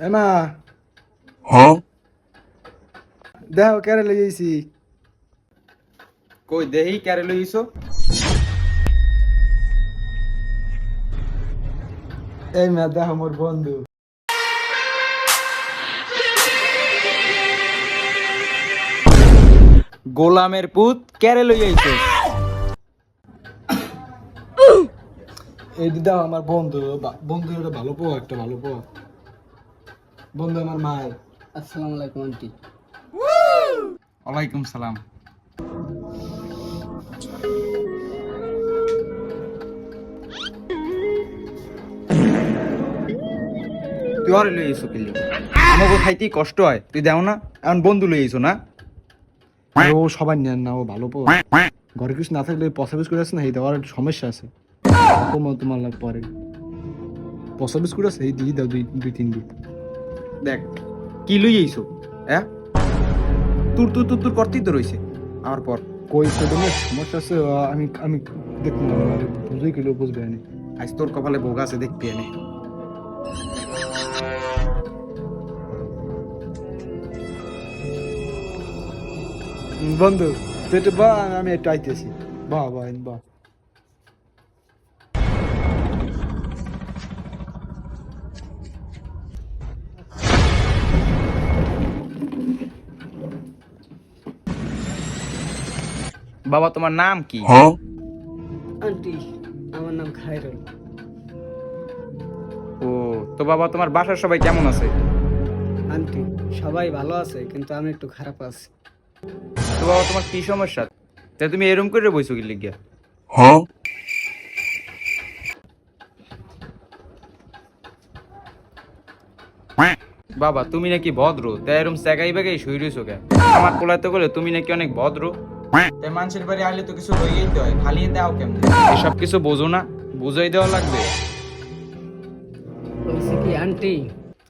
এমা হ্যাঁ দেখো কেড়ে লই আইছি। কই দেহি ক্যারে লইছো? এই মা দেখো মোর বন্ধু। গোলামের পুত ক্যারে লই আইছো? এই দেখো আমার বন্ধু, বন্ধু এটা ভালো পোয়া, একটা ভালো পোয়া বন্ধু আমার মায়ের। আসসালামু আলাইকুম আন্টি। ওয়ালাইকুম সালাম। তুই আর লই আইছো কিলি? আমাকে খাইতে কষ্ট হয়, তুই দেও না? এখন বন্ধু লই আইছো না? ও সবাই নেন না, ও ভালো পোয়া। ঘরে কিছু না থাকলে পচা বিস্কুট আছে না, এই দেওয়ার একটা সমস্যা আছে। তোমার লাগ পরে পচা বিস্কুট আছে, এই দিয়ে দাও দুই তিন দিন। দেখ কি লই আইছো? হ্যাঁ তুর তুর তুর তুর করতেই তো রইছে আমার পর। কই কোনো সমস্যা আছে? আমি আমি দেখুন বুঝেই গেলেও বুঝবে না। আজ তোর কপালে ভোগ আছে, দেখবি এনে। বন্ধু তুই একটু বা, আমি একটু আইতেছি। বা বা বা বাবা তোমার নাম কি? আন্টি আমার নাম খায়রুল। ও তো বাবা তোমার বাসার সবাই কেমন আছে? আন্টি সবাই ভালো আছে, কিন্তু আমি একটু খারাপ আছি। তো বাবা তোমার কি সমস্যা? তাই তুমি এরম করে বইছো কি লিগিয়া? বাবা তুমি নাকি ভদ্র, তাই এরম স্যাগাই বেগাই শুই রইছো কে? আমার পোলাতে বলে তুমি নাকি অনেক ভদ্র। তাই মানুষের বাড়ি আইলে তো কিছু লইয়েই তো হয়, খালিয়ে দাও কেমনে? এসব কিছু বোঝো না, বুঝাই দেওয়া লাগবে। বলছি কি আন্টি,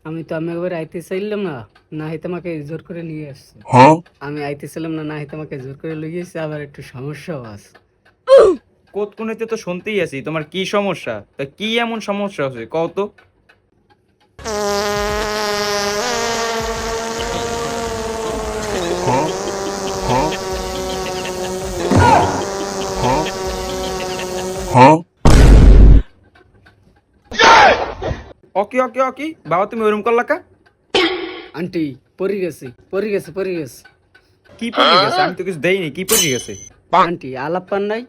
আমি তো আমি একবার আইতে চাইলাম না, না হয়তো আমাকে জোর করে নিয়ে আসছে। আমি আইতেছিলাম না, না হয়তো আমাকে জোর করে লইয়ে এসছে, আবার একটু সমস্যাও আছে। কোত কোনেতে তো শুনতেই আছি তোমার কি সমস্যা, তা কি এমন সমস্যা আছে কও তো? ওকে ওকে ওকে বাবা তুমি ওরম করলা কা? আন্টি পড়ে গেছি, পড়ে গেছে, পড়ে গেছে। কি পড়ে গেছে? আমি তো কিছু দেইনি, কি পড়ে গেছে? আন্টি আলাপ পান নাই?